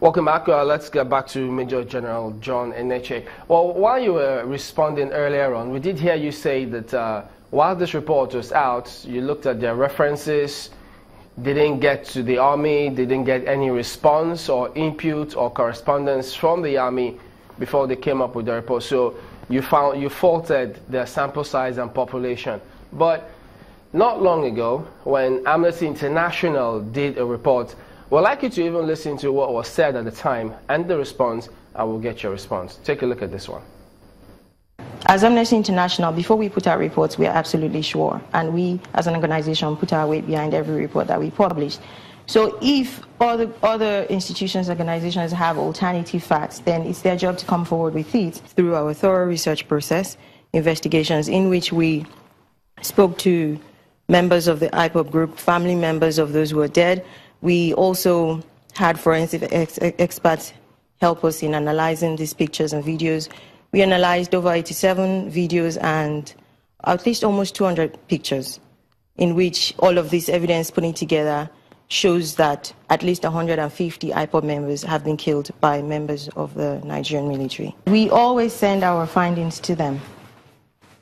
Welcome back. Let's get back to Major General John Int'l. Well, while you were responding earlier on, we did hear you say that while this report was out, you looked at their references, didn't get to the army, didn't get any response or input or correspondence from the army before they came up with the report. So you faulted their sample size and population. But not long ago, when Amnesty International did a report, we'd like you to even listen to what was said at the time and the response, and we'll get your response. Take a look at this one. As Amnesty International, before we put out reports, we are absolutely sure. And we, as an organization, put our weight behind every report that we publish. So if other institutions, organizations have alternative facts, then it's their job to come forward with it through our thorough research process, investigations in which we spoke to members of the IPOB group, family members of those who are dead. We also had forensic experts help us in analyzing these pictures and videos. We analyzed over 87 videos and at least almost 200 pictures, in which all of this evidence putting together shows that at least 150 IPOB members have been killed by members of the Nigerian military. We always send our findings to them,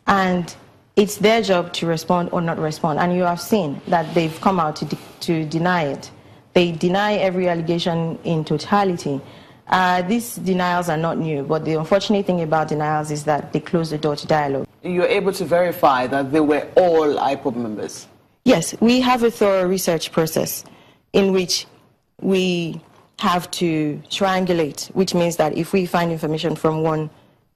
and it's their job to respond or not respond. And you have seen that they've come out to deny it. They deny every allegation in totality. These denials are not new, but the unfortunate thing about denials is that they close the door to dialogue. You're able to verify that they were all IPOB members? Yes, we have a thorough research process in which we have to triangulate, which means that if we find information from one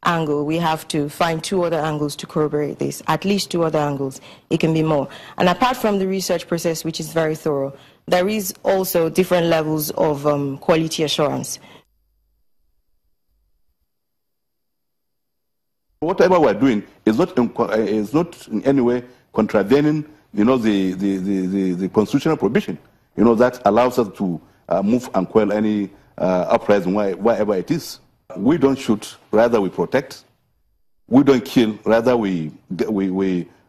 angle, we have to find two other angles to corroborate this, at least two other angles. It can be more. And apart from the research process, which is very thorough, there is also different levels of quality assurance. Whatever we're doing is not in any way contravening, the constitutional provision, that allows us to move and quell any uprising wherever it is. We don't shoot, rather we protect. We don't kill, rather we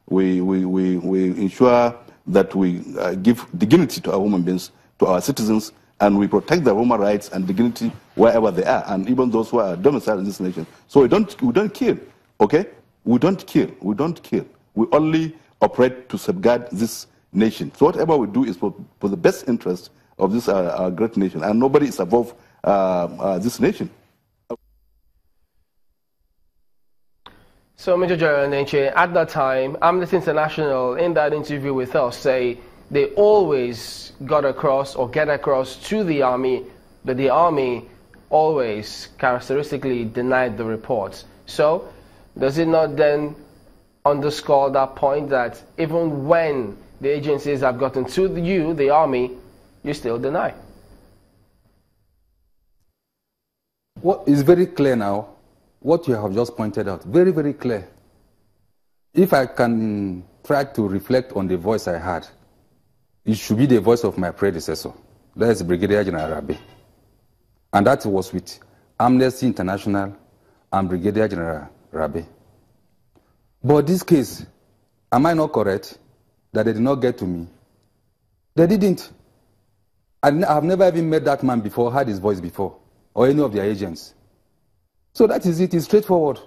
ensure that we give dignity to our human beings, to our citizens, and we protect their human rights and dignity wherever they are, and even those who are domiciled in this nation. So we don't kill, okay? We don't kill. We only operate to safeguard this nation. So whatever we do is for the best interest of this our great nation, and nobody is above this nation. So, Major General Int'l, at that time, Amnesty International, in that interview with us, say they always got across or get across to the army that the army always characteristically denied the reports. So, does it not then underscore that point that even when the agencies have gotten to you, the army, you still deny? What is very clear now, what you have just pointed out, very, very clear. If I can try to reflect on the voice I had, it should be the voice of my predecessor. That is Brigadier General Rabe. And that was with Amnesty International and Brigadier General Rabe. But this case, am I not correct that they did not get to me? They didn't. I've never even met that man before, heard his voice before, or any of their agents. So that is it. It's straightforward.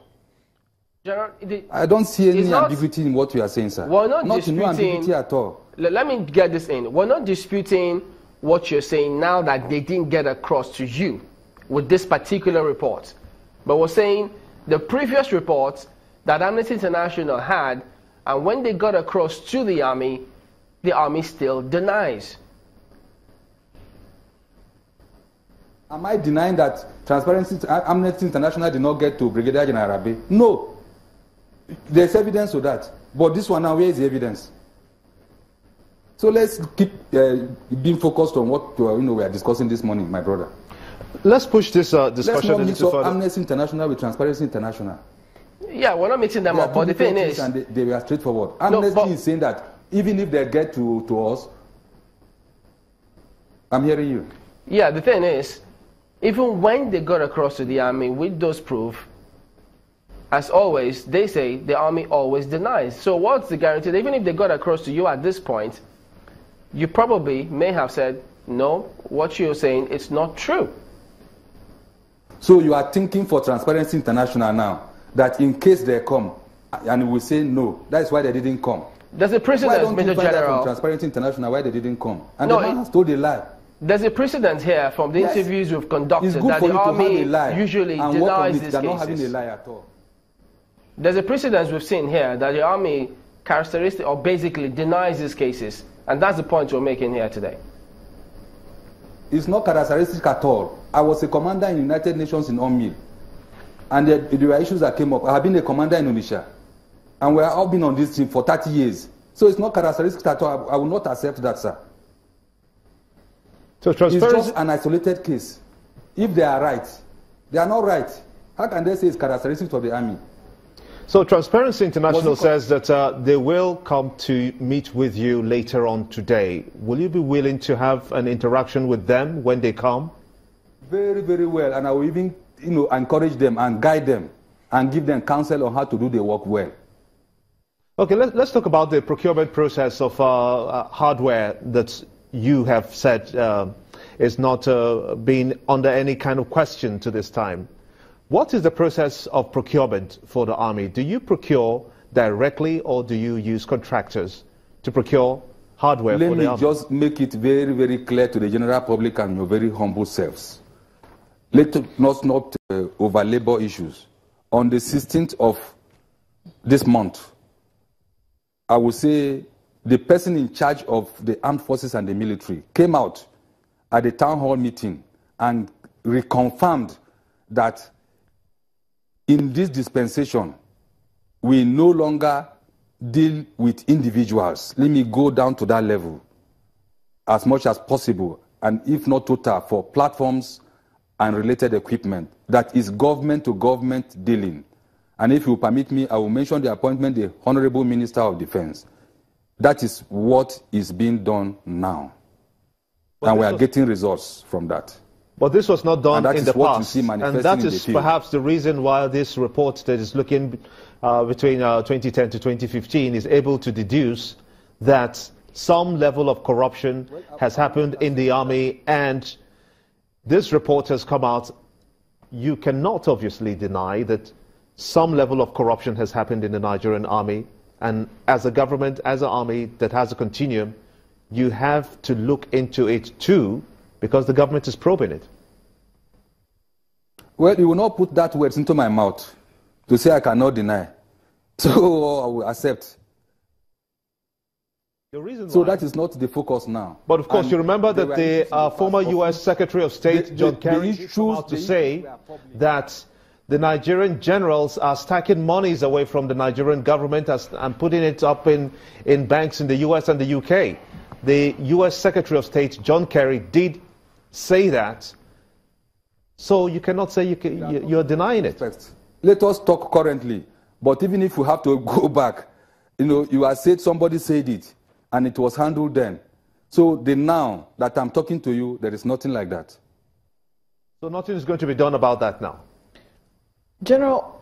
General, I don't see any ambiguity in what you are saying, sir. We're not no disputing, ambiguity at all. Let me get this in. We're not disputing what you're saying now that they didn't get across to you with this particular report. But we're saying the previous reports that Amnesty International had, and when they got across to the army still denies. Am I denying that Amnesty International did not get to Brigadier General Rabe? No. There's evidence of that. But this one now, where is the evidence? So let's keep being focused on what we are discussing this morning, my brother. Let's push this discussion Let's not mix up further. Amnesty International with Transparency International. Yeah, we're not mixing them up, but the thing is... And they were straightforward. Amnesty is saying that even if they get to us, I'm hearing you. Yeah, the thing is, even when they got across to the army with those proof, as always, they say the army always denies. So what's the guarantee that even if they got across to you at this point, you probably may have said, no, what you're saying is not true. So you are thinking for Transparency International now, that in case they come, and we say no, that's why they didn't come. There's a precedent, Why don't Major you find out General? from Transparency International why they didn't come? And No, the man has told a lie. There's a precedent here from the Yes. interviews we've conducted It's good that for the you to have army a lie usually and work on denies it. these They're not having a cases. lie at all. There's a precedent we've seen here that the army characteristic or basically denies these cases, and that's the point we're making here today. It's not characteristic at all. I was a commander in the United Nations in Onmil, and there were issues that came up. I have been a commander in Onitsha, and we have all been on this team for 30 years. So it's not characteristic at all. I will not accept that, sir. So It's transparency. just an isolated case. If they are right, they are not right. How can they say it's characteristic of the army? So Transparency International Was it says that they will come to meet with you later on today. Will you be willing to have an interaction with them when they come? Very, very well. And I will even, encourage them and guide them and give them counsel on how to do their work well. Okay, let's talk about the procurement process of hardware that you have said is not being under any kind of question to this time. What is the process of procurement for the army? Do you procure directly or do you use contractors to procure hardware Let for the me army? just make it very, very clear to the general public and your very humble selves. Let us not overlabor issues. On the 16th of this month, I will say the person in charge of the armed forces and the military came out at the town hall meeting and reconfirmed that in this dispensation, we no longer deal with individuals. Let me go down to that level as much as possible, and if not total, for platforms and related equipment. That is government to government dealing. And if you permit me, I will mention the appointment of the Honorable Minister of Defense. That is what is being done now. And we are getting results from that. But this was not done And that in is the what you past, see and manifesting that in the is field. perhaps the reason why this report that is looking between 2010 to 2015 is able to deduce that some level of corruption has happened in the army, and this report has come out. You cannot obviously deny that some level of corruption has happened in the Nigerian army, and as a government, as an army that has a continuum, you have to look into it too, because the government is probing it. Well, you will not put that words into my mouth to say I cannot deny. So I will accept. The reason So why, that is not the focus now. but of course, And you remember there that were the issues in the former past. U.S. Secretary of State, John Kerry, issues- came out to the say issues were public. that the Nigerian generals are stacking monies away from the Nigerian government and putting it up in banks in the U.S. and the U.K. The U.S. Secretary of State, John Kerry, did say that. So you cannot say you're denying it. Let us talk currently. But even if we have to go back, you have said somebody said it, and it was handled then. So the now that I'm talking to you, there is nothing like that. So nothing is going to be done about that now. General,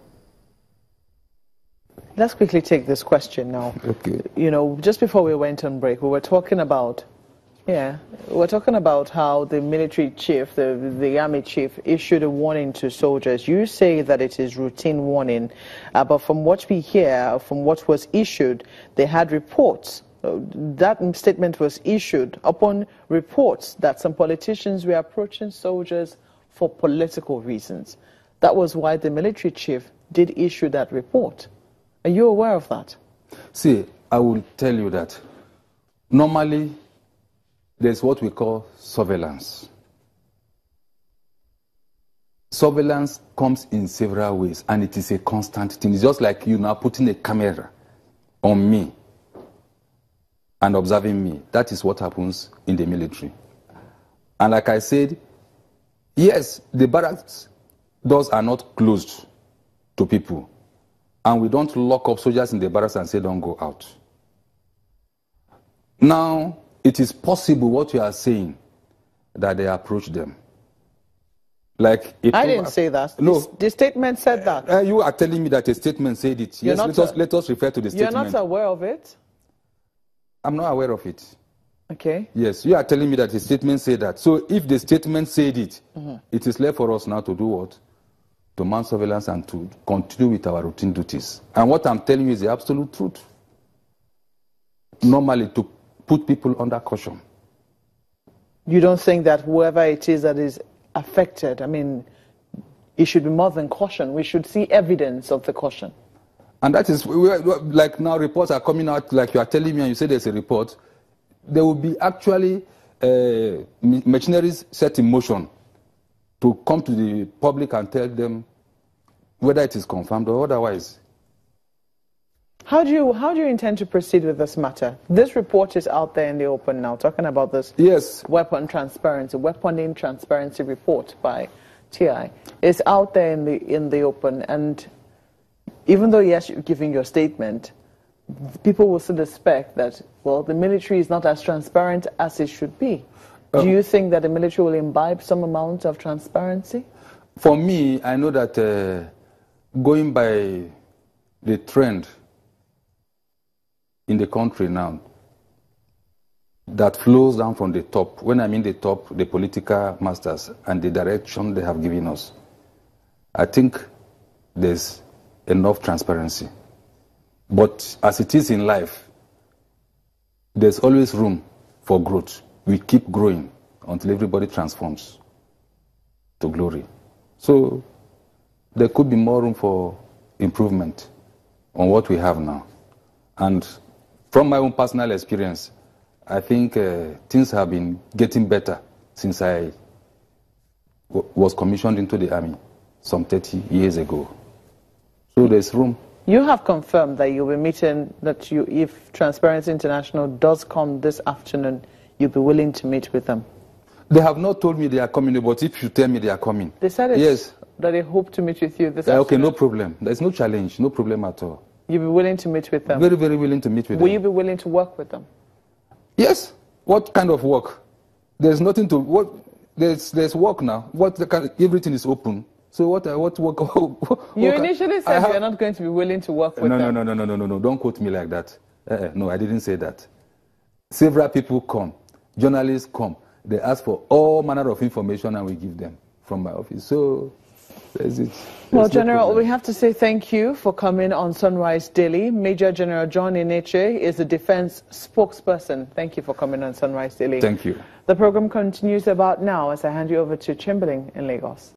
let's quickly take this question now. Okay. Just before we went on break, we were talking about how the military chief, the army chief, issued a warning to soldiers. You say that it is routine warning, but from what we hear, from what was issued, they had reports. That statement was issued upon reports that some politicians were approaching soldiers for political reasons. That was why the military chief did issue that report. Are you aware of that? See, I will tell you that normally there's what we call surveillance. Surveillance comes in several ways, and it is a constant thing. It's just like you now putting a camera on me and observing me. That is what happens in the military. And like I said, yes, the barracks doors are not closed to people. And we don't lock up soldiers in the barracks and say, don't go out. Now, it is possible what you are saying, that they approach them. Like I didn't say that. No. The statement said that. You are telling me that a statement said it. You're Yes, not let us refer to the You're statement. not aware of it? I'm not aware of it. Okay. Yes, you are telling me that the statement said that. So if the statement said it, it is left for us now to do what? to mount surveillance and to continue with our routine duties. And what I'm telling you is the absolute truth. Normally, to put people under caution. You don't think that whoever it is that is affected, I mean, it should be more than caution. We should see evidence of the caution. And that is, like now reports are coming out, like you are telling me and you say there's a report. There will be actually machineries set in motion to come to the public and tell them whether it is confirmed or otherwise. How do you intend to proceed with this matter? This report is out there in the open now, talking about this weapon in transparency report by TI. It's out there in the open, and even though yes, you're giving your statement, people will still suspect that, well, the military is not as transparent as it should be. Do you think that the military will imbibe some amount of transparency? For me, I know that going by the trend in the country now that flows down from the top, when I mean the top, the political masters and the direction they have given us, I think there's enough transparency. But as it is in life, there's always room for growth. We keep growing until everybody transforms to glory. So there could be more room for improvement on what we have now. And from my own personal experience, I think things have been getting better since I was commissioned into the army some 30 years ago. So there's room. You have confirmed that you'll be meeting, that if Transparency International does come this afternoon, you'll be willing to meet with them. They have not told me they are coming, but if you tell me they are coming. They said yes, that they hope to meet with you this afternoon. Okay, no problem. There's no challenge, no problem at all. You'll be willing to meet with them? Very, very willing to meet with them. Will you be willing to work with them? Yes. What kind of work? There's nothing to work. There's work now. Everything is open. So what work? You initially said you're not going to be willing to work with them. No. Don't quote me like that. No, I didn't say that. Several people come. Journalists come. They ask for all manner of information and we give them from my office. So that's it. Well, General, we have to say thank you for coming on Sunrise Daily. Major General John Int'l is the defense spokesperson. Thank you for coming on Sunrise Daily. Thank you. The program continues about now as I hand you over to Chamberlain in Lagos.